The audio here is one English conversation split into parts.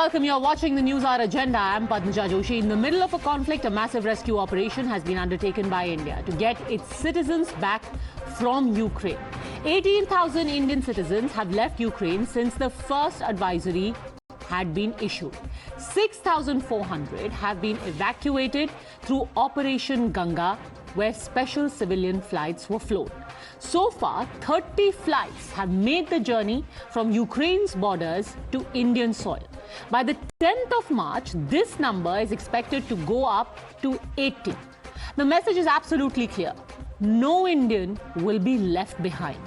welcome. You're watching the NewsHour Agenda. I'm Padmaja Joshi. In the middle of a conflict, a massive rescue operation has been undertaken by India to get its citizens back from Ukraine. 18,000 Indian citizens have left Ukraine since the first advisory had been issued. 6,400 have been evacuated through Operation Ganga, where special civilian flights were flown. So far, 30 flights have made the journey from Ukraine's borders to Indian soil. By the 10th of March, this number is expected to go up to 80. The message is absolutely clear. No Indian will be left behind.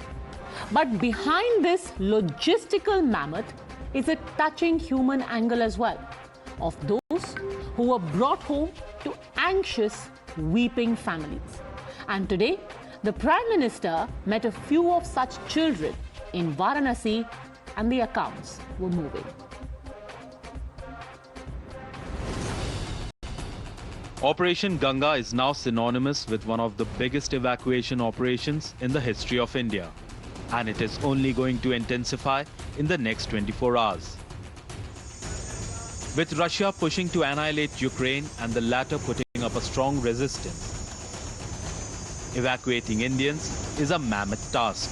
But behind this logistical mammoth is a touching human angle as well, of those who were brought home to anxious, weeping families. And today, the Prime Minister met a few of such children in Varanasi, and the accounts were moving. Operation Ganga is now synonymous with one of the biggest evacuation operations in the history of India, and it is only going to intensify in the next 24 hours. With Russia pushing to annihilate Ukraine and the latter putting up a strong resistance, evacuating Indians is a mammoth task.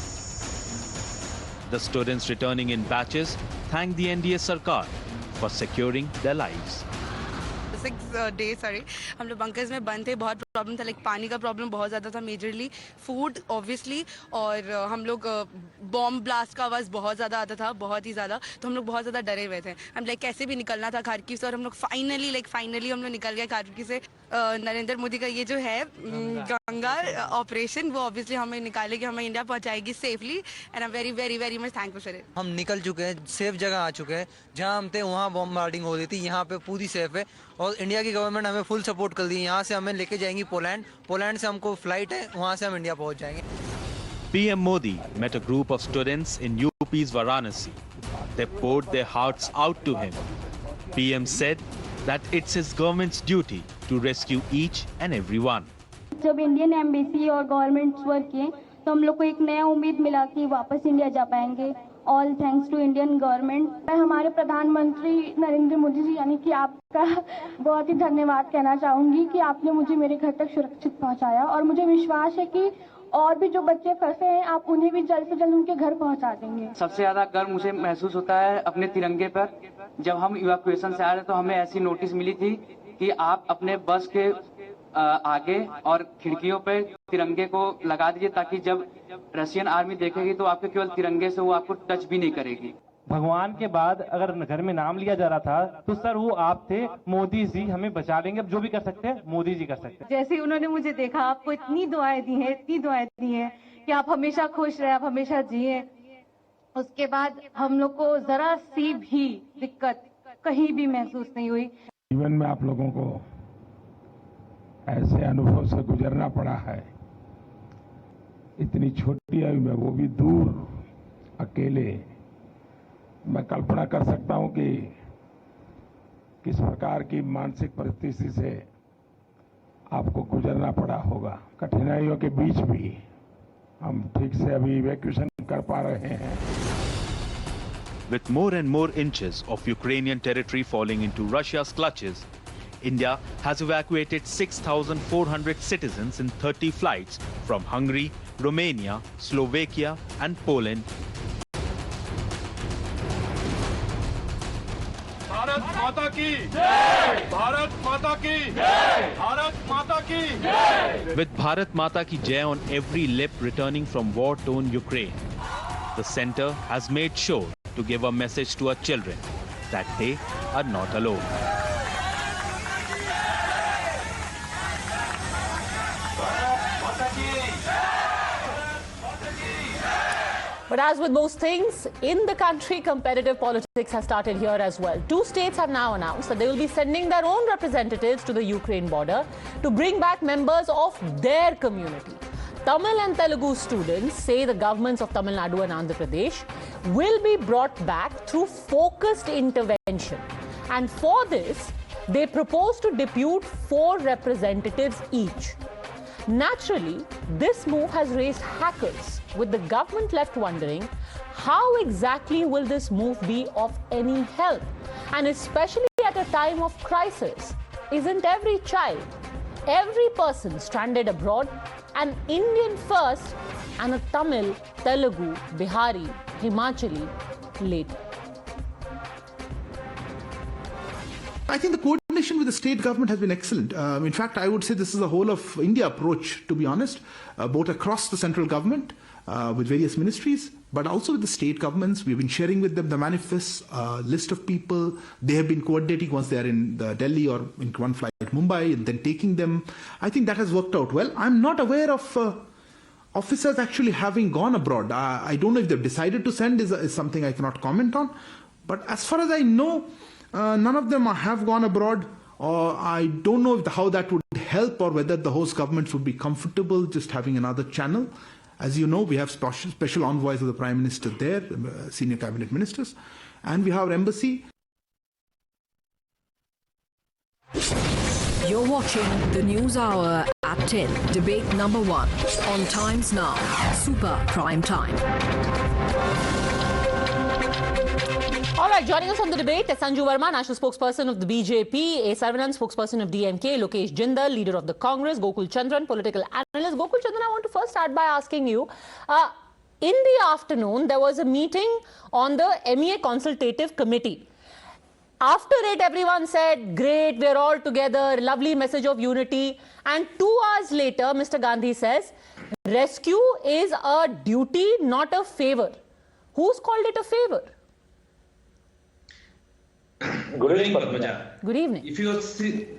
The students returning in batches thank the NDA Sarkar for securing their lives. 6 days हम लोग bunkers में बंद थे. बहुत problem था, like पानी का problem बहुत ज़्यादा था मेजरली, फूड ऑब्वियसली, और हम लोग बॉम्ब ब्लास्ट का आवाज़ बहुत ज़्यादा आता था, बहुत ही ज़्यादा. तो हम लोग बहुत ज़्यादा डरे हुए थे. हम लाइक कैसे भी निकलना था खारकिव से, और हम लोग फाइनली हम लोग निकल गए खारकिव से. नरेंद्र मोदी का ये जो है गंगा ऑपरेशन, वो ऑब्वियसली हमें निकालेगी, हमें इंडिया पहुँचाएगी safely, and I am very very very much thankful for it. हम निकल चुके हैं, सेफ जगह आ चुके हैं. जहाँ हम थे वहाँ बॉम्बार्डिंग हो रही थी, यहाँ पे पूरी सेफ है, और इंडिया की गवर्नमेंट हमें फुल सपोर्ट कर दी. यहाँ से हमें लेके जाएंगी पोलैंड से हमको फ्लाइट है, वहाँ से हम इंडिया पहुँच जाएंगे. PM Modi met a group of students in UP's Varanasi. They poured their hearts out to him. PM said that it's his government's duty to rescue each and every one. जब Indian embassy और governments work किए तो हम लोग को एक नया उम्मीद मिला कि वापस इंडिया जा पाएंगे. All thanks to Indian government. मैं हमारे प्रधानमंत्री नरेंद्र मोदी जी यानी कि आपका बहुत ही धन्यवाद कहना चाहूँगी कि आपने मुझे मेरे घर तक सुरक्षित पहुँचाया, और मुझे विश्वास है कि और भी जो बच्चे फंसे हैं आप उन्हें भी जल्द से जल्द उनके घर पहुँचा देंगे. सबसे ज्यादा गर्व मुझे महसूस होता है अपने तिरंगे पर. जब हम इवैक्यूएशन से आ रहे तो हमें ऐसी नोटिस मिली थी कि आप अपने बस के आगे और खिड़कियों पे तिरंगे को लगा दीजिए, ताकि जब रशियन आर्मी देखेगी तो आपके केवल तिरंगे से वो आपको टच भी नहीं करेगी. भगवान के बाद अगर घर में नाम लिया जा रहा था तो सर वो आप थे. मोदी जी हमें बचा लेंगे. अब जो भी कर सकते हैं मोदी जी कर सकते हैं. जैसे उन्होंने मुझे देखा, आपको इतनी दुआएं दी हैं कि आप हमेशा खुश रहे, आप हमेशा जिए. उसके बाद हम लोग को जरा सी भी दिक्कत कहीं भी महसूस नहीं हुई. जीवन में आप लोगों को ऐसे अनुभव से गुजरना पड़ा है, इतनी छोटी आयु में, वो भी दूर अकेले. मैं कल्पना कर सकता हूं कि किस प्रकार की मानसिक परिस्थिति से आपको गुजरना पड़ा होगा. कठिनाइयों के बीच भी हम ठीक से अभी इवैक्यूएशन कर पा रहे हैं. With more and more inches of Ukrainian territory falling into Russia's clutches, India has evacuated 6,400 citizens in 30 flights from Hungary, Romania, Slovakia and Poland. Bharat माता की जय! भारत माता की जय! भारत माता की जय! With Bharat Mata Ki Jai on every lip returning from war-torn Ukraine, the centre has made sure to give a message to our children that they are not alone. But as with most things in the country, competitive politics has started here as well. 2 states have now announced that they will be sending their own representatives to the Ukraine border to bring back members of their community. Tamil and Telugu students say the governments of Tamil Nadu and Andhra Pradesh will be brought back through focused intervention. And for this, they propose to depute 4 representatives each. Naturally, this move has raised hackles, with the government left wondering how exactly will this move be of any help. And especially at a time of crisis, isn't every child, every person stranded abroad an Indian first and a Tamil, Telugu, Bihari, Himachali later? I think the coordination with the state government has been excellent. In fact, I would say this is a whole of India approach, to be honest, both across the central government with various ministries, but also with the state governments. We've been sharing with them the manifests, list of people. They have been coordinating once they are in Delhi or in one flight Mumbai and then taking them. I think that has worked out well. I'm not aware of officers actually having gone abroad. I don't know if they've decided to send is something I cannot comment on. But as far as I know, none of them have gone abroad, or I don't know how that would help or whether the host governments would be comfortable just having another channel. As you know, we have special envoys of the Prime Minister there, senior cabinet ministers, and we have our embassy. You're watching the News Hour at 10, debate number 1 on Times Now, Super Prime Time. All right, joining us on the debate is Sanju Verma, national spokesperson of the BJP, A. Saravanan, spokesperson of DMK, Lokesh Jindal, leader of the Congress, Gokul Chandran, political analyst. Gokul Chandran, I want to first start by asking you, in the afternoon, there was a meeting on the MEA Consultative Committee. After it, everyone said, great, we're all together, lovely message of unity. And 2 hours later, Mr. Gandhi says, rescue is a duty, not a favor. Who's called it a favor? Good evening, Padmaja. Good evening. If you have seen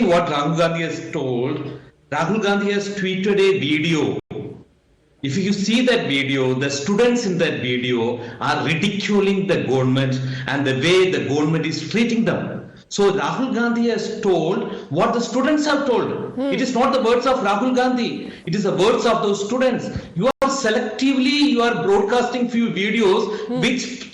what Rahul Gandhi has told, Rahul Gandhi has tweeted a video. If you see that video, the students in that video are ridiculing the government and the way the government is treating them. So Rahul Gandhi has told what the students have told. It is not the words of Rahul Gandhi. It is the words of those students. You are broadcasting few videos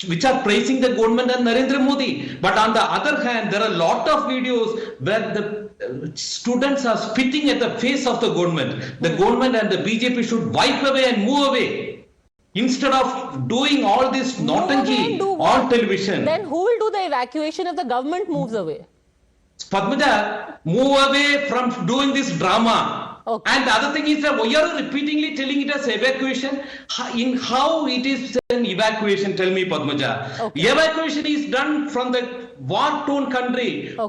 which are praising the government and Narendra Modi. But on the other hand, there are a lot of videos where the students are spitting at the face of the government. The government and the BJP should wipe away and move away. Instead of doing all this nautanki on television. Then who will do the evacuation if the government moves away? Padmaja, move away from doing this drama. Okay. And the other thing is that why are you repeatedly telling it as evacuation? In how it is an evacuation, tell me, Padmaja. Okay. Evacuation is done from the war-torn country or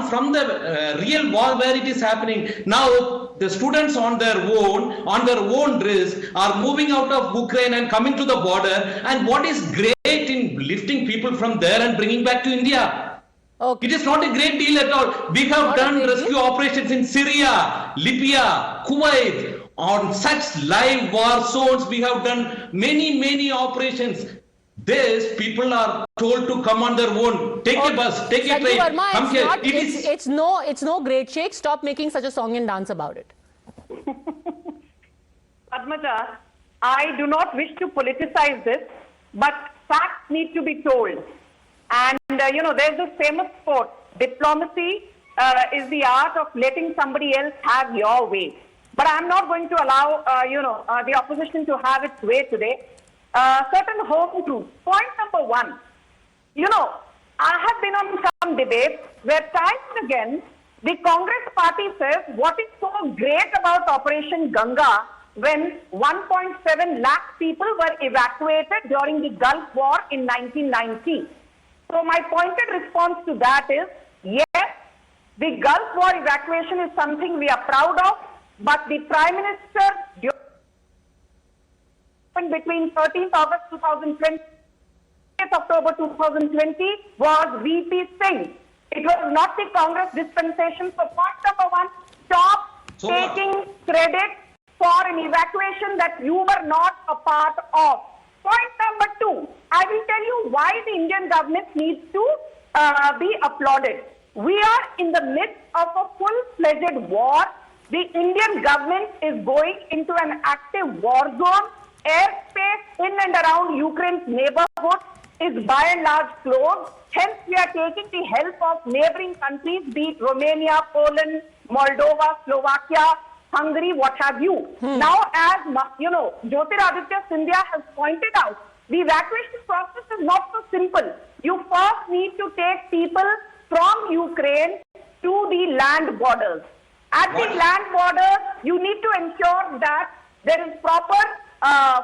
from the real war where it is happening. Now the students on their own risk are moving out of Ukraine and coming to the border. And what is great in lifting people from there and bringing back to India? Okay. It is not a great deal at all. We have done rescue operations in Syria, Libya, Kuwait. On such live war zones, we have done many operations. These people are told to come on their own. Take a bus, take a train. Verma, it's no great shake. Stop making such a song and dance about it. Padmaja, I do not wish to politicize this, but facts need to be told. And, there's this famous quote, diplomacy is the art of letting somebody else have your way. But I'm not going to allow, the opposition to have its way today. Certain home truths. Point number 1, I have been on some debates where time and again, the Congress party says what is so great about Operation Ganga when 1.7 lakh people were evacuated during the Gulf War in 1990. So my pointed response to that is, yes, the Gulf War evacuation is something we are proud of, but the Prime Minister between 13th August 2020 and October 2020 was VP Singh. It was not the Congress dispensation. So point number 1, stop taking credit for an evacuation that you were not a part of. Point number 2, I will tell you why the Indian government needs to be applauded. We are in the midst of a full-fledged war. The Indian government is going into an active war zone. Airspace in and around Ukraine's neighborhood is by and large closed. Hence, we are taking the help of neighboring countries, be it Romania, Poland, Moldova, Slovakia, Hungary, what have you. Now, as Jyotiraditya Scindia has pointed out, The evacuation process is not so simple. You first need to take people from Ukraine to the land borders. At the land borders, you need to ensure that there is proper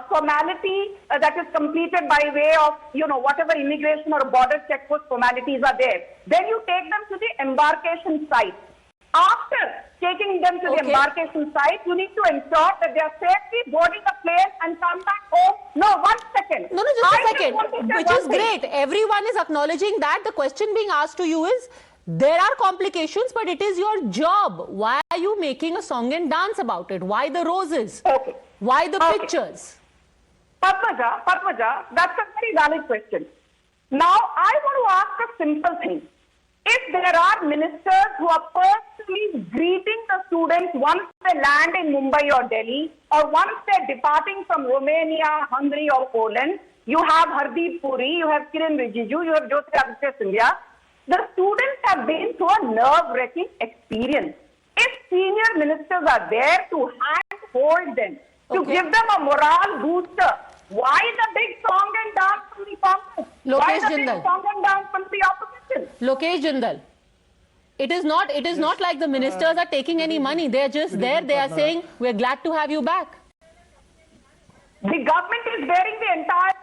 formality that is completed by way of, whatever immigration or border checkpost formalities are there. Then you take them to the embarkation site. After taking them to the embarkation site, you need to ensure that they are safely boarding the plane and come back home. No, 1 second. No, just a second, which is great. Everyone is acknowledging that. The question being asked to you is, there are complications, but it is your job. Why are you making a song and dance about it? Why the roses? Okay. Why the pictures? Padmaja, that's a very valid question. Now, I want to ask a simple thing. If there are ministers who are personally greeting the students once they land in Mumbai or Delhi, or once they're departing from Romania, Hungary or Poland, you have Hardeep Puri, you have Kiran Rijiju, you have Jyotiraditya Scindia. The students have been through a nerve-wracking experience. If senior ministers are there to hand-hold them, to give them a morale booster, why the big song and dance from the Congress? Why the big song and dance from the opposition? Lokesh Jindal, it is not like the ministers are taking any money. They are just there. They are saying, we're glad to have you back. The government is bearing the entire...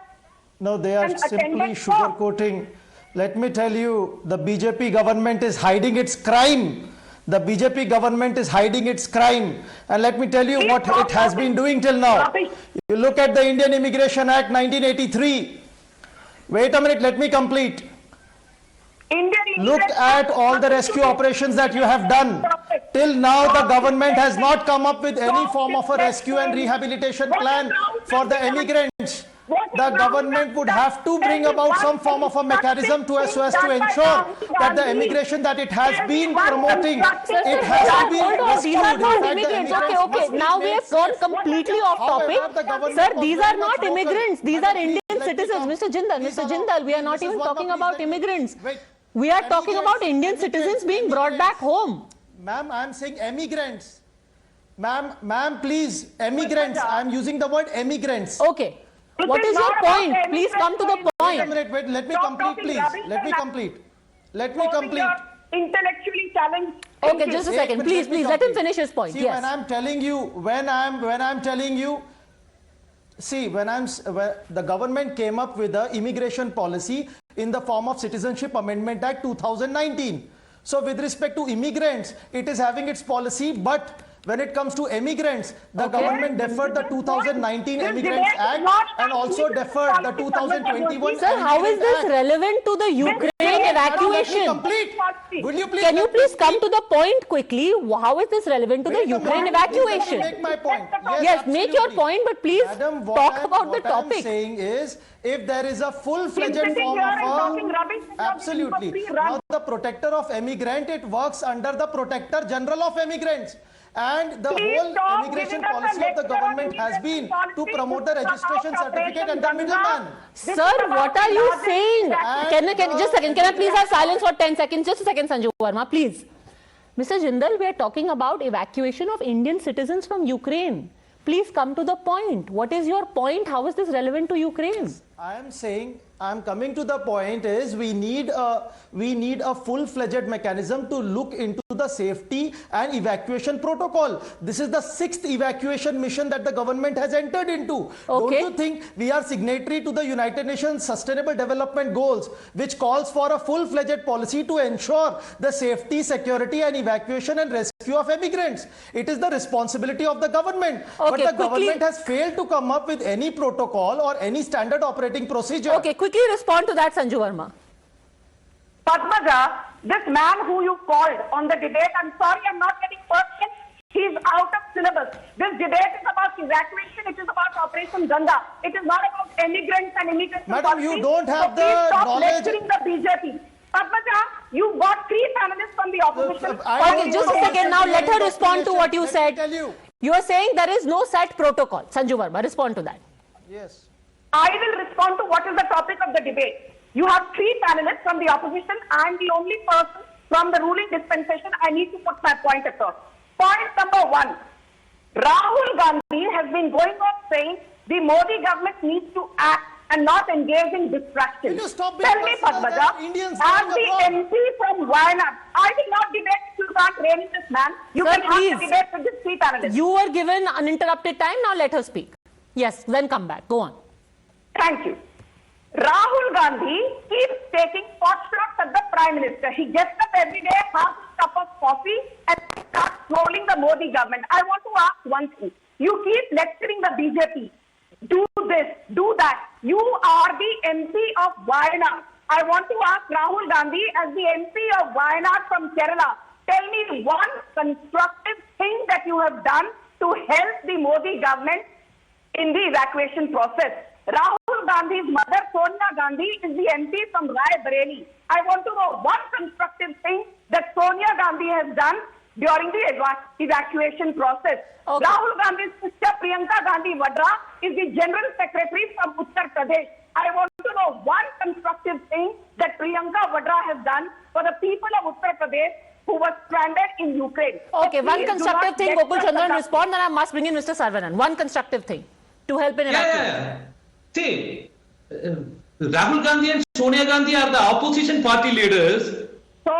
No, they are simply sugarcoating. Let me tell you, the BJP government is hiding its crime. The BJP government is hiding its crime. And let me tell you what it has been doing till now. You look at the Indian Immigration Act 1983. Wait a minute, let me complete. Look at all the rescue operations that you have done. Till now, the government has not come up with any form of a rescue and rehabilitation plan for the immigrants. The government would have to bring about some form of a mechanism so as to ensure that the immigration that it has been promoting, it has to be rescued. These are not immigrants. Okay. Now we have gone completely off topic. Sir, these are not immigrants. These are Indian citizens. Mr. Jindal, we are not even talking about immigrants. We are talking about Indian citizens being brought back home. Ma'am, I am saying emigrants. Ma'am, please, emigrants. I am using the word emigrants. Okay. What is your point? Please come to the point. Wait a minute, let me complete, please. Let me complete. Intellectually challenged. Okay, just a second. Please, let him finish his point. See, when I'm telling you, the government came up with the immigration policy in the form of Citizenship Amendment Act 2019. So with respect to immigrants, it is having its policy, but when it comes to immigrants, the government deferred the 2019 Immigrants Act and also deferred the 2021. Sir, how is this relevant to the Ukraine evacuation? Will you please? Can you please come to the point quickly? How is this relevant to the Ukraine evacuation? Make my point. Yes, make your point, but please talk about the topic. What I'm saying is, if there is a full-fledged form of absolutely. Now, the protector of immigrant, it works under the Protector General of Immigrants. And the whole immigration policy of the government has been to promote the registration certificate and the middleman. Sir, what are you saying? Just a second. Can I please have silence for 10 seconds? Just a second, Sanju Verma, please. Mr. Jindal, we are talking about evacuation of Indian citizens from Ukraine. Please come to the point. What is your point? How is this relevant to Ukraine? I am saying, I am coming to the point is we need a full-fledged mechanism to look into the safety and evacuation protocol. This is the 6th evacuation mission that the government has entered into. Don't you think we are signatory to the United Nations Sustainable Development Goals, which calls for a full-fledged policy to ensure the safety, security and evacuation and rescue of immigrants? It is the responsibility of the government. But the government has failed to come up with any protocol or any standard operating procedure. Okay, quickly respond to that, Sanju Verma. Padmaja, this man who you called on the debate, I'm sorry, I'm not getting personal. He's out of syllabus. This debate is about evacuation. It is about Operation Ganga. It is not about immigrants and immigration. Madam, you don't have the knowledge. Lecturing the BJP. Padmaja, you got 3 panelists from the opposition. Okay, just a second. Now let her respond to what you said. You are saying there is no set protocol. Sanju Verma, respond to that. Yes. I will respond to what is the topic of the debate. You have 3 panelists from the opposition. I am the only person from the ruling dispensation. I need to put my point across. Point number 1. Rahul Gandhi has been going on saying the Modi government needs to act and not engage in distraction. Will you stop being Tell me, personal Padmaja, that Indians as living the abroad? MP from Wayanad, I will not debate. You can't rein this man. You Sir, can have please. a debate with this chief analyst. You were given uninterrupted time. Now let her speak. Yes, then come back. Go on. Thank you. Rahul Gandhi keeps taking pot shots at the Prime Minister. He gets up every day, has a cup of coffee, and starts trolling the Modi government. I want to ask one thing. You keep lecturing the BJP. Do this, do that. You are the MP of Wayanad. I want to ask Rahul Gandhi, as the MP of Wayanad from Kerala, tell me one constructive thing that you have done to help the Modi government in the evacuation process. Rahul Gandhi's mother, Sonia Gandhi, is the MP from Rai Bareli. I want to know one constructive thing that Sonia Gandhi has done during the evacuation process. Okay. Rahul Gandhi's sister, Priyanka Gandhi Vadra, is the General Secretary from Uttar Pradesh. I want to know one constructive thing that Priyanka Vadra has done for the people of Uttar Pradesh who were stranded in Ukraine. Okay, So one please do constructive not thing, get Gokul Chandran the- respond, then I must bring in Mr. Saravanan. One constructive thing to help in evacuation. Yeah. See, Rahul Gandhi and Sonia Gandhi are the opposition party leaders.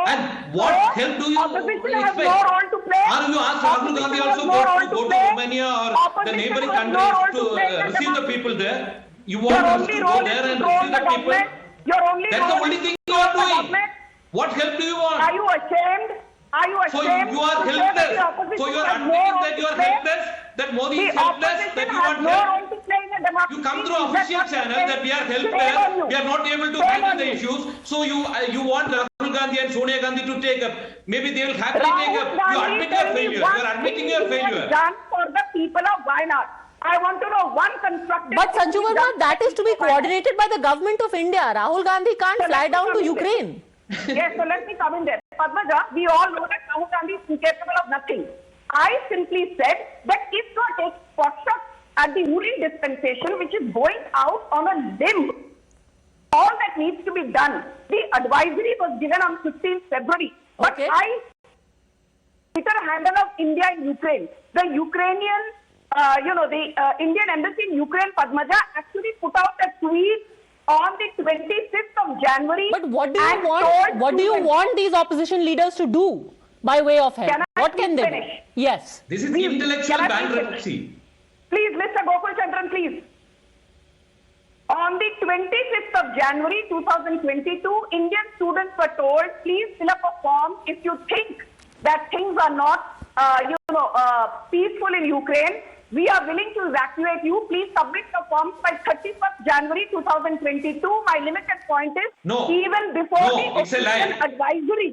And what help do you opposition has expect? no role to play. Or you ask Rahul Gandhi Opposition also has no go role to to play. Romania or the Opposition neighboring has no role countries to to play in the receive the democracy. people there? You Your want us only to role go is there to and troll receive the the people? government. Your only That's the role only is thing to you are troll the doing. government. What help do you want? Are you ashamed? Are you So ashamed? you are to say that helpless. the opposition So you are has no admitting role that you to are play? helpless, that Modi The is helpless, opposition that you has want no help. role to play in the democracy. You come through Is that official what you're channel saying? that we are Shame on helpless, you. we are not able to Shame handle on the you. issues. So you want Rahul Gandhi and Sonia Gandhi to take up. Maybe they will happily take up. You admit your failure. You are admitting your failure. Done for the people of Wayanad. I want to know one constructive. But thing Sanju Verma, done that for is to be people of Wayanad. coordinated by the government of India. Rahul Gandhi can't So fly let me down come to in there. Ukraine. Yes, so let me come in there. Padmaja, we all know that Rahul Gandhi is incapable of nothing. I simply said that if you take pot shots at the ruling dispensation, which is going out on a limb, all that needs to be done. The advisory was given on 15th February. But Okay. Twitter handle of India in Ukraine, the Ukrainian, the Indian embassy in Ukraine, Padmaja, actually put out a tweet on the 25th of January. But what do you and want? told What do you students- want these opposition leaders to do by way of help? Can I What can they do? finish? Yes. This is Please, intellectual can I please bankruptcy. Please, Mr. Gokul Chandran, please. On the 25th of January 2022, Indian students were told, please fill up a form if you think that things are not, peaceful in Ukraine. We are willing to evacuate you. Please submit the forms by 31st January 2022. My limited point is, No. even before No, the it's a official lie. advisory,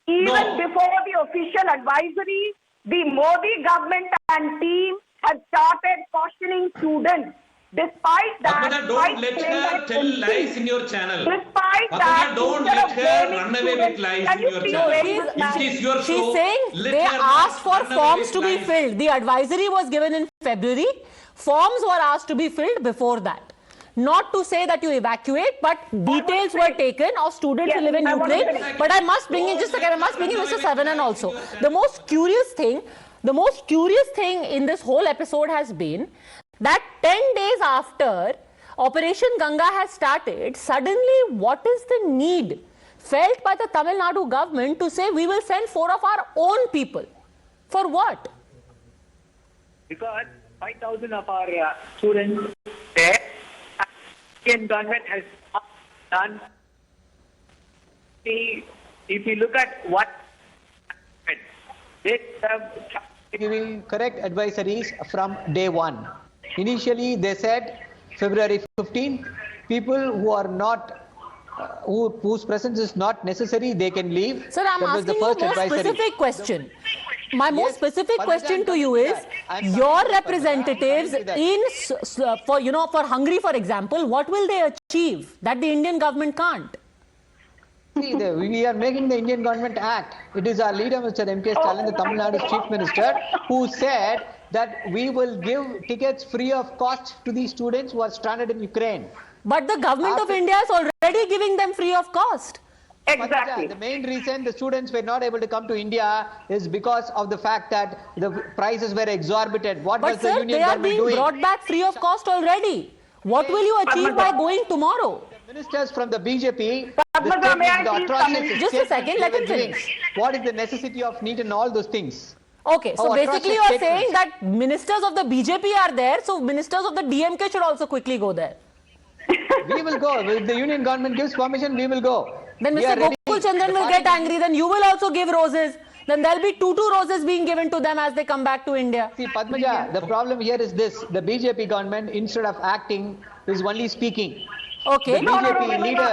even before the official advisory, the Modi government and team had started cautioning students. Despite that, Padmaja, don't let her tell lies in your channel. Despite Padmaja, that, don't instead let of her blaming run away with students, lies can in you your please channel. raise this If matter? it is your She's show, saying let they her asked for run away forms with to be lies. filled. The advisory was given in February. Forms were asked to be filled before that. Not to say that you evacuate, but details were taken of students who live in I want to Ukraine. finish. But I must bring in, just a second, I must bring in Mr. Saravanan also. The most curious thing in this whole episode has been that 10 days after Operation Ganga has started, suddenly what is the need felt by the Tamil Nadu government to say we will send 4 of our own people? For what? Because 5,000 of our students there, Indian government has not done. If you look at what they have giving correct advisories from day one. Initially, they said February 15, people who are not, whose presence is not necessary, they can leave. Sir, I'm That was the asking you a first more advisory. specific question. My most specific Padmaja, question to you is, your representatives for Hungary, for example, what will they achieve that the Indian government can't? See, we are making the Indian government act. It is our leader, Mr. M.K. Stalin, the Tamil Nadu Chief Minister, who said that we will give tickets free of cost to these students who are stranded in Ukraine. But the government of India is already giving them free of cost. Exactly. The main reason the students were not able to come to India is because of the fact that the prices were exorbitant. What was But the sir, Union they are government being doing? brought back free of cost already. What will you achieve by going tomorrow? Ministers from the BJP, Just a second, let him finish. What is the necessity of NEET and all those things? Okay, so basically you are saying that ministers of the BJP are there, so ministers of the DMK should also quickly go there. We will go. If the union government gives permission, we will go. Then Mr. Gokul Chandran will get angry, then you will also give roses. Then there will be two roses being given to them as they come back to India. See, Padmaja, the problem here is this. The BJP government, instead of acting, is only speaking. Okay. The BJP leaders...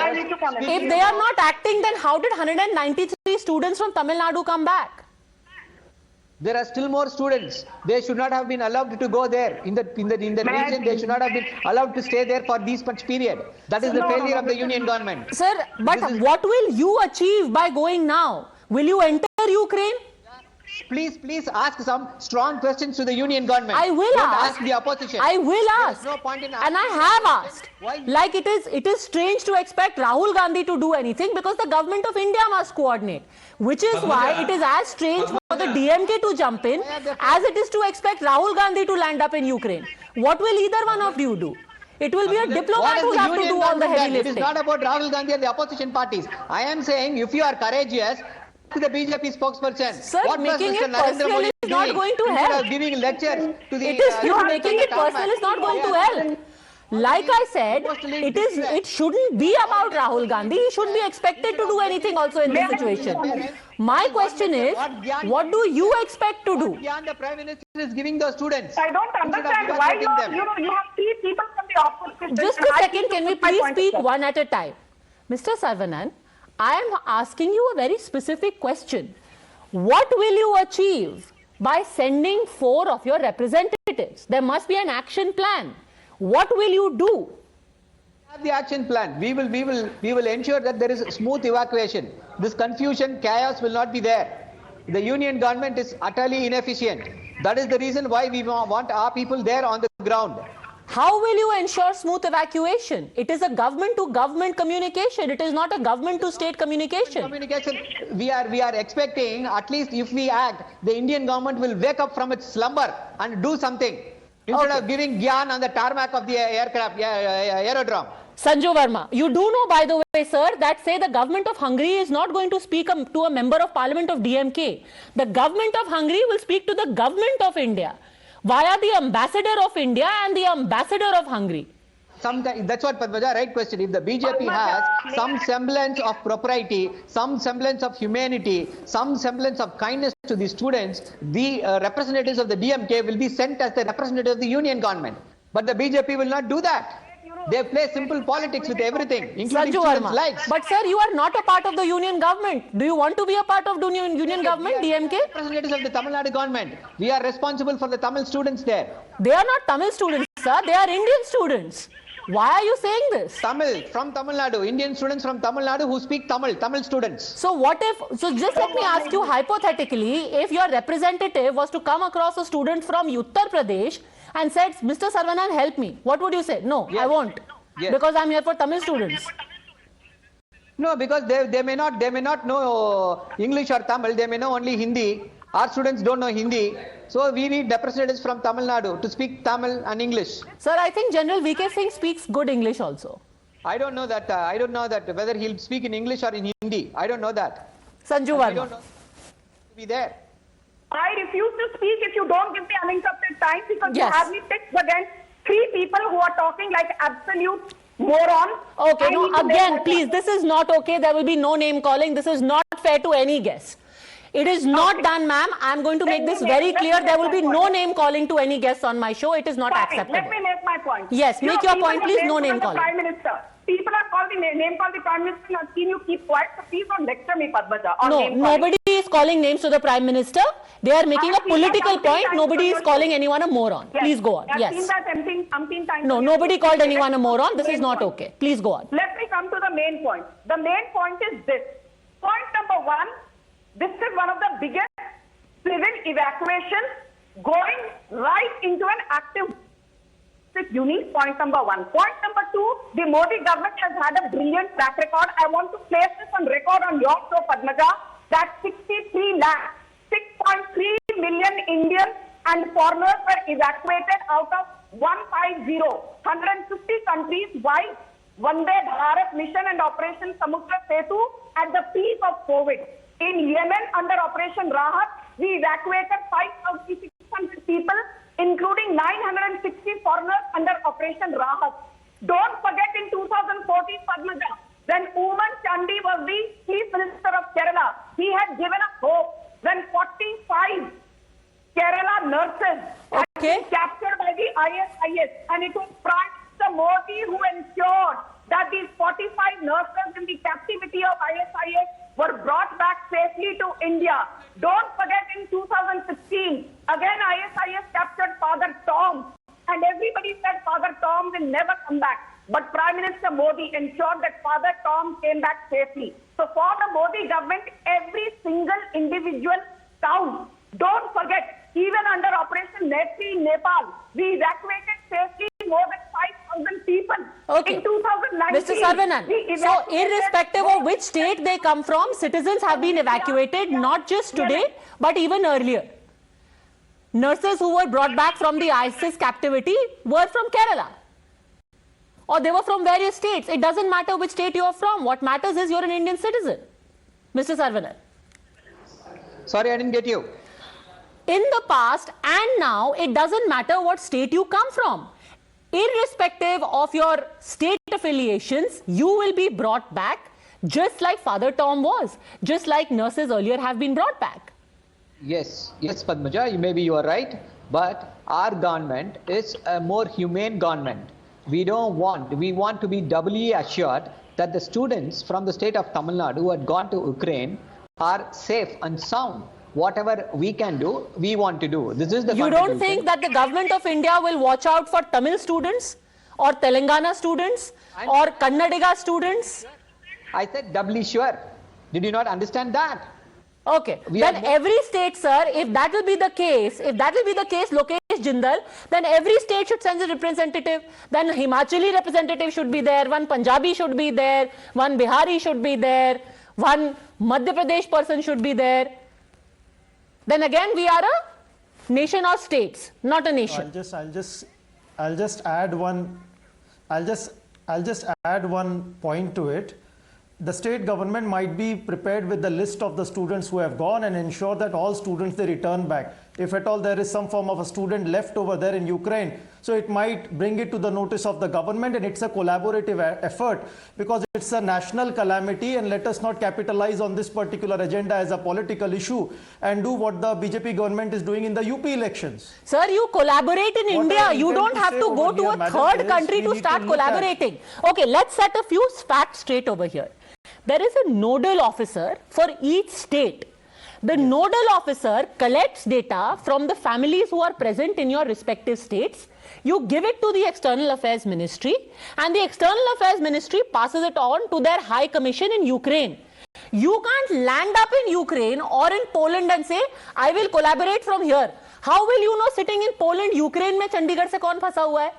If they are not acting, then how did 193 students from Tamil Nadu come back? There are still more students. They should not have been allowed to go there. In the region, they should not have been allowed to stay there for this much period. That is the failure of the union government. Sir, but what will you achieve by going now? Will you enter Ukraine? Please ask some strong questions to the union government. I will ask the opposition. I will ask. There is no point in and I have asked. Why? Like it is strange to expect Rahul Gandhi to do anything because the government of India must coordinate. Which is why it is as strange for the DMK to jump in as it is to expect Rahul Gandhi to land up in Ukraine. What will either one of you do? It will be a diplomat who will have to do all the heavy lifting. It is not about Rahul Gandhi and the opposition parties. I am saying if you are courageous, to the BJP spokesperson. Sir, what making it personal is not going to help. Giving lectures to the... making it personal is not going to help. Like I said, it shouldn't be about Rahul Gandhi. He shouldn't be expected to do anything also in this situation. My question is, what do you expect to do? The Prime Minister is giving those students. I don't understand why you have 3 people from the opposition. Just a second, can we please speak one at a time? Mr. Saravanan, I am asking you a very specific question. What will you achieve by sending 4 of your representatives? There must be an action plan. What will you do? Have the action plan. We will ensure that there is smooth evacuation. This confusion, chaos will not be there. The union government is utterly inefficient. That is the reason why we want our people there on the ground. How will you ensure smooth evacuation? It is a government-to-government communication. It is not a government-to-state communication. We are expecting, at least if we act, the Indian government will wake up from its slumber and do something. Instead of giving gyan on the tarmac of the aerodrome. Sanju Verma, you do know, by the way, sir, that say the government of Hungary is not going to speak to a member of parliament of DMK. The government of Hungary will speak to the government of India via the ambassador of India and the ambassador of Hungary. That's what Padmaja, right question. If the BJP has some semblance of propriety, some semblance of humanity, some semblance of kindness to the students, the representatives of the DMK will be sent as the representative of the union government. But the BJP will not do that. They play simple politics with everything, including students' lives. But sir, you are not a part of the union government. Do you want to be a part of the union government, DMK? Representatives of the Tamil Nadu government. We are responsible for the Tamil students there. They are not Tamil students, sir. They are Indian students. Why are you saying this? From Tamil Nadu. Indian students from Tamil Nadu who speak Tamil students. So just let me ask you hypothetically, if your representative was to come across a student from Uttar Pradesh and said, Mr. Saravanan, help me, what would you say? No, I won't. Because I'm here for Tamil students. No, because they may not know English or Tamil, they may know only Hindi. Our students don't know Hindi. So we need representatives from Tamil Nadu to speak Tamil and English. Sir, I think General V.K. Singh speaks good English also. I don't know that. I don't know that whether he'll speak in English or in Hindi. I don't know that. Sanju Verma. I don't know. Be there. I refuse to speak if you don't give me uninterrupted time because you have me picked against 3 people who are talking like absolute morons. Okay, no, again, please, this is not okay. There will be no name calling. This is not fair to any guest. It is not done, ma'am. I am going to make this very clear. There will be no name calling to any guests on my show. It is not acceptable. Let me make my point. Yes, make your point, please. No name calling. Prime Minister. People are calling name call the Prime Minister and I've seen you keep quiet. So please don't lecture me, Padmaja. No, nobody is calling names to the Prime Minister. They are making a political point. Nobody is calling anyone a moron. Please go on. Yes. I've seen that umpteen times. No, nobody called anyone a moron. This is not okay. Please go on. Let me come to the main point. The main point is this. Point number 1. This is one of the biggest civil evacuations going right into an active unique. Point number 1. Point number 2, the Modi government has had a brilliant track record. I want to place this on record on your show, Padmaja, that 63 lakhs, 6.3 million Indians and foreigners were evacuated out of 150, 150 countries wide Vande Bharat mission and Operation Samudra Setu at the peak of COVID. In Yemen, under Operation Rahat, we evacuated 5,600 people, including 960 foreigners under Operation Rahat. Don't forget in 2014, Padmaja, when Uman Chandi was the Chief Minister of Kerala, he had given us hope when 45 Kerala nurses had been captured by the ISIS, and it was Prime Minister Modi who ensured that these 45 nurses in the captivity of ISIS were brought back safely to India. Don't forget in 2016, again ISIS captured Father Tom, and everybody said Father Tom will never come back. But Prime Minister Modi ensured that Father Tom came back safely. So for the Modi government, every single individual counts. Don't forget, even under Operation Netri in Nepal, we evacuated safely more than 5,000 people. In 2019, Mr. Saravanan, so irrespective of which state they come from, citizens have been evacuated not just today, but even earlier. Nurses who were brought back from the ISIS captivity were from Kerala. Or they were from various states. It doesn't matter which state you are from. What matters is you're an Indian citizen. Mr. Saravanan. Sorry, I didn't get you. In the past and now, it doesn't matter what state you come from. Irrespective of your state affiliations, you will be brought back just like Father Tom was, just like nurses earlier have been brought back. Yes, Padmaja, maybe you are right, but our government is a more humane government. We want to be doubly assured that the students from the state of Tamil Nadu who had gone to Ukraine are safe and sound. Whatever we can do, we want to do. This is the You don't think that the government of India will watch out for Tamil students or Telangana students or Kannadiga students? I said doubly sure. Did you not understand that? Okay. Then every state, sir, if that will be the case, Lokesh Jindal, then every state should send a representative. Then Himachali representative should be there, one Punjabi should be there, one Bihari should be there, one Madhya Pradesh person should be there. Then again, we are a nation of states, not a nation. I'll just add one point to it. The state government might be prepared with the list of the students who have gone and ensure that all students they return back. If at all there is some form of a student left over there in Ukraine, so it might bring it to the notice of the government, and it's a collaborative effort because it's a national calamity, and let us not capitalize on this particular agenda as a political issue and do what the BJP government is doing in the UP elections. Sir, you collaborate in India. You don't have to go to a third country to start collaborating. Okay, let's set a few facts straight over here. There is a nodal officer for each state. The nodal officer collects data from the families who are present in your respective states. You give it to the External Affairs Ministry, and the External Affairs Ministry passes it on to their High Commission in Ukraine. You can't land up in Ukraine or in Poland and say, I will collaborate from here. How will you know sitting in Poland, Ukraine mein Chandigarh se kaun phasa hua hai?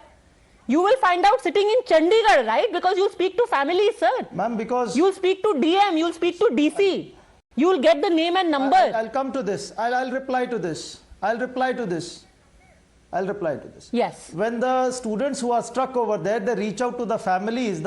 You will find out sitting in Chandigarh, right? Because you speak to families, sir. Ma'am, because you'll speak to DM, you'll speak to DC. You'll get the name and number. I'll come to this. I'll reply to this. I'll reply to this. Yes. When the students who are struck over there, they reach out to the families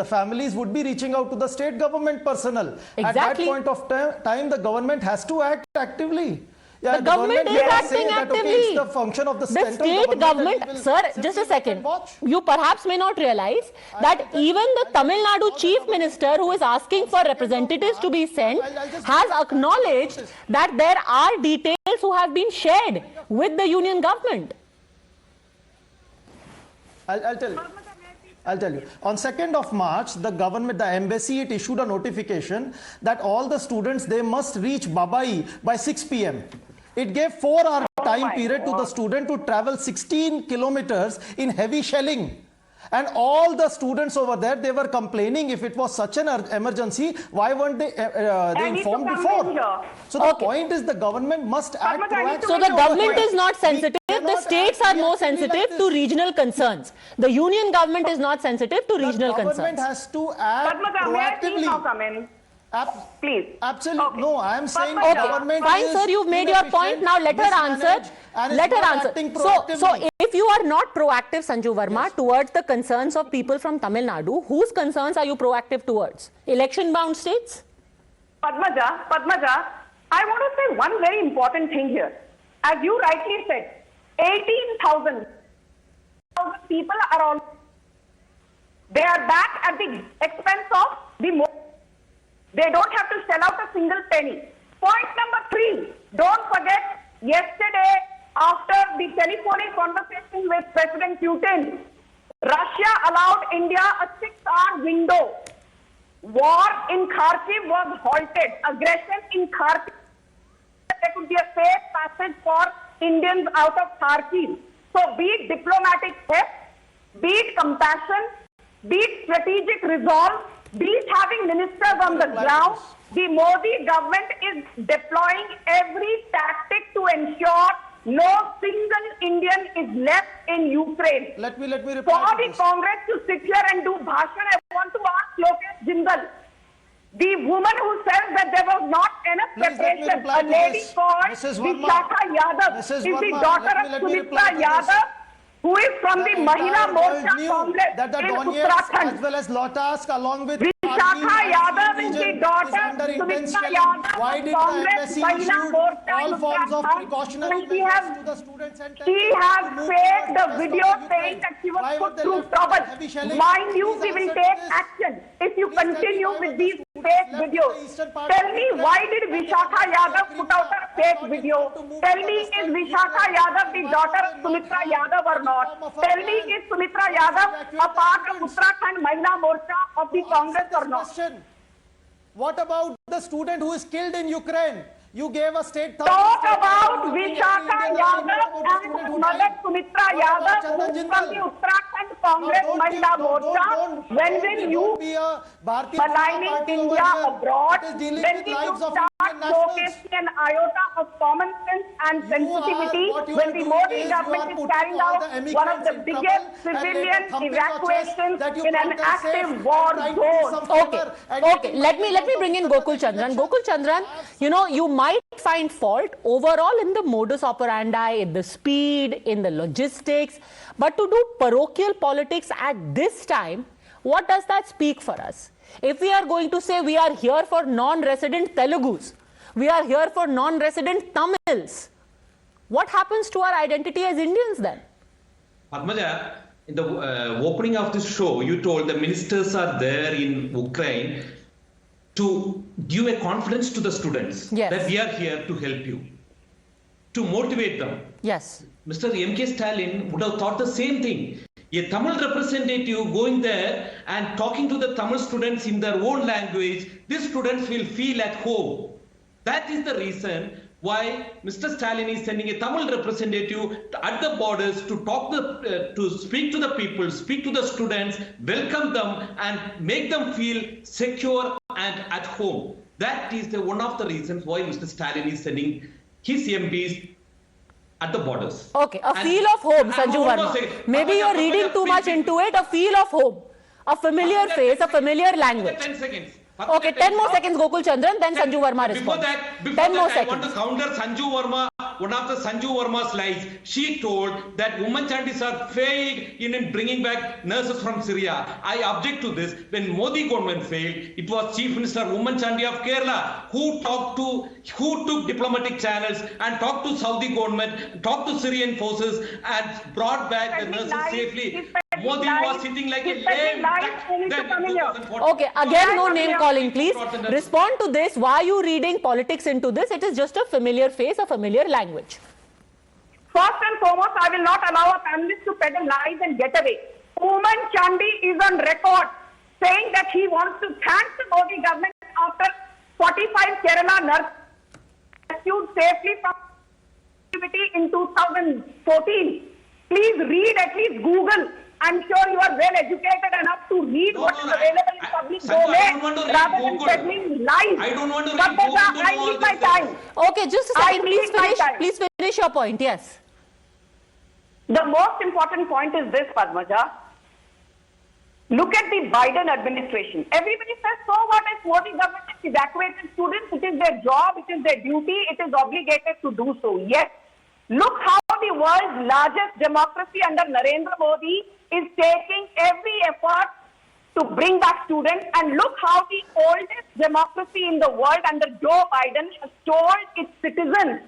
would be reaching out to the state government personnel. Exactly. At that point of time, the government has to act actively. Yeah, the government is acting actively. It's the function of the state government, sir, just a second. You perhaps may not realize that even the Tamil Nadu Chief Minister, who is asking for representatives to be sent, has acknowledged that there are details who have been shared with the union government. I'll tell you. On 2nd of March, the government, the embassy, it issued a notification that all the students, they must reach Babai by 6 p.m. It gave 4-hour time period to the student to travel 16 kilometers in heavy shelling. And all the students over there, they were complaining if it was such an emergency, why weren't they informed before? So the point is the government must act proactively. So the government is not sensitive. The states are more sensitive to regional concerns. The union government is not sensitive to regional concerns. The government has to act proactively. Please. Absolutely. Okay. No, I am saying okay. Fine, sir, you've made your point. Now let her answer. So if if you are not proactive, Sanju Verma, towards the concerns of people from Tamil Nadu, whose concerns are you proactive towards? Election-bound states? Padmaja, I want to say one very important thing here. As you rightly said, 18,000 people are all. They are back at the expense of the Modi. They don't have to shell out a single penny. Point number 3, don't forget, yesterday, after the telephonic conversation with President Putin, Russia allowed India a 6-hour window. War in Kharkiv was halted. Aggression in Kharkiv. There could be a safe passage for Indians out of Kharkiv. So be it diplomatic steps, be it compassion, be it strategic resolve, be it having ministers on the ground, the Modi government is deploying every tactic to ensure no single Indian is left in Ukraine. Let me reply For to the this. Congress to sit here and do bhashan, I want to ask Lokesh Jindal, the woman who says that there was not enough preparation, a lady called Vishakha Yadav, is the daughter of Sumitra Yadav, who is from the Mahila Morcha Congress that the in Donetsk Uttarakhand. as well as Lotask along with Vishakha Yadav is the daughter of Sumitra Yadav. Why did the embassy issue all forms of precautionary measures to the students and she has faked the video saying that she was put through trouble. Mind you, we will take action if you continue with these fake videos. Tell me, why did Vishakha Yadav put out a fake video? Tell me, is Vishakha Yadav the daughter of Sumitra Yadav or not? Tell me, is Sumitra Yadav a part of Uttarakhand Mahila Morcha of the Congress or not? What about the student who is killed in Ukraine? You gave a state. Talk about Vishakha Yadav and Mother Sumitra Yadav from the Uttarakhand Congress Mahila Morcha. When will you maligning India abroad? When will you start showcasing an iota of common sense and sensitivity when the Modi government is carrying out one of the biggest civilian evacuations in an active war zone? Okay. Let me bring in Gokul Chandran. Gokul Chandran, you might find fault overall in the modus operandi, in the speed, in the logistics, but to do parochial politics at this time, what does that speak for us? If we are going to say we are here for non-resident Telugus, we are here for non-resident Tamils, what happens to our identity as Indians then? Padmaja, in the opening of this show, you told the ministers are there in Ukraine to give a confidence to the students that we are here to help you, to motivate them. Yes. Mr. M.K. Stalin would have thought the same thing. A Tamil representative going there and talking to the Tamil students in their own language, these students will feel at home. That is the reason why Mr. Stalin is sending a Tamil representative at the borders to talk to speak to the people, speak to the students, welcome them and make them feel secure and at home. That is one of the reasons why Mr. Stalin is sending his MPs at the borders. Okay, a feel of home, Sanju Verma. Maybe you're reading too much into it. A feel of home, a familiar face, a familiar language. 10 seconds. Okay, 10 more seconds, Gokul Chandran, then Sanju Verma responds. Before that, I want to counter Sanju Verma, one of the Sanju Verma's lies. She told that women Chandis are failed in bringing back nurses from Syria. I object to this. When Modi government failed, it was Chief Minister Woman Chandi of Kerala who took diplomatic channels and talked to Saudi government, talked to Syrian forces and brought back the nurses safely. Modi was sitting like a lame. Okay, again no name calling, please. Respond to this. Why are you reading politics into this? It is just a familiar face, a familiar language. First and foremost, I will not allow a panelist to peddle lies and get away. Oman Chandi is on record saying that he wants to thank the Modi government after 45 Kerala nurses rescued safely from activity in 2014. Please read, at least Google. I'm sure you are well educated enough to read what is available in public domain rather than peddling lies. I don't want to read Padmaja, I need my time. Okay, just a second. Please finish your point. Yes. The most important point is this, Padmaja. Look at the Biden administration. Everybody says, so what if Modi government has evacuated students? It is their job, it is their duty, it is obligated to do so. Yes. Look how the the world's largest democracy under Narendra Modi is taking every effort to bring back students, and look how the oldest democracy in the world under Joe Biden has told its citizens,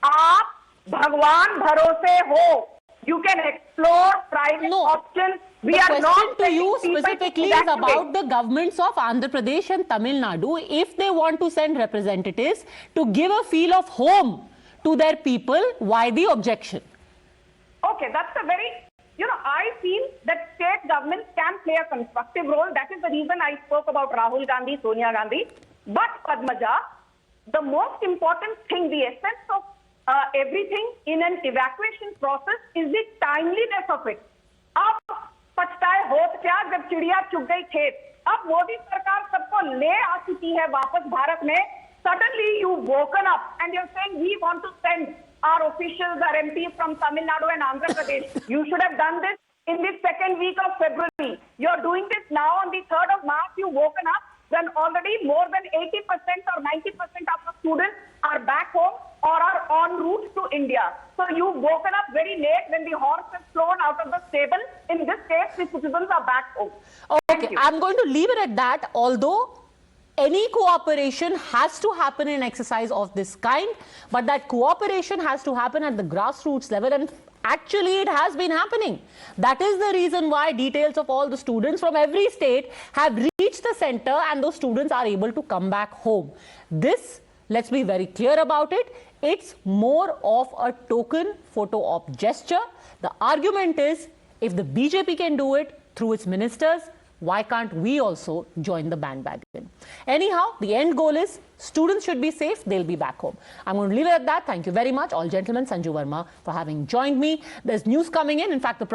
"Aap Bhagwan bharose ho. You can explore private options." The question to you specifically is about the governments of Andhra Pradesh and Tamil Nadu. If they want to send representatives to give a feel of home to their people, why the objection? Okay, that's a very, I feel that state governments can play a constructive role. That is the reason I spoke about Rahul Gandhi, Sonia Gandhi. But Padmaja, the most important thing, the essence of everything in an evacuation process is the timeliness of it. अब पछताए होत क्या जब चिड़िया चुग गई खेत. अब मोदी सरकार सबको ले आ चुकी है वापस भारत में. Suddenly you woken up and you're saying we want to send our officials, our MPs from Tamil Nadu and Andhra Pradesh. You should have done this in the second week of February. You're doing this now on the 3rd of March. You've woken up when already more than 80% or 90% of the students are back home or are en route to India. So you've woken up very late when the horse has flown out of the stable. In this case, the citizens are back home. Okay, I'm going to leave it at that, although any cooperation has to happen in an exercise of this kind, but that cooperation has to happen at the grassroots level, and actually it has been happening. That is the reason why details of all the students from every state have reached the center and those students are able to come back home. This, let's be very clear about it, it's more of a token photo op gesture. The argument is, if the BJP can do it through its ministers, why can't we also join the bandwagon? Anyhow, the end goal is students should be safe, they'll be back home. I'm going to leave it at that. Thank you very much, all gentlemen. Sanju Verma for having joined me. There's news coming in. In fact, the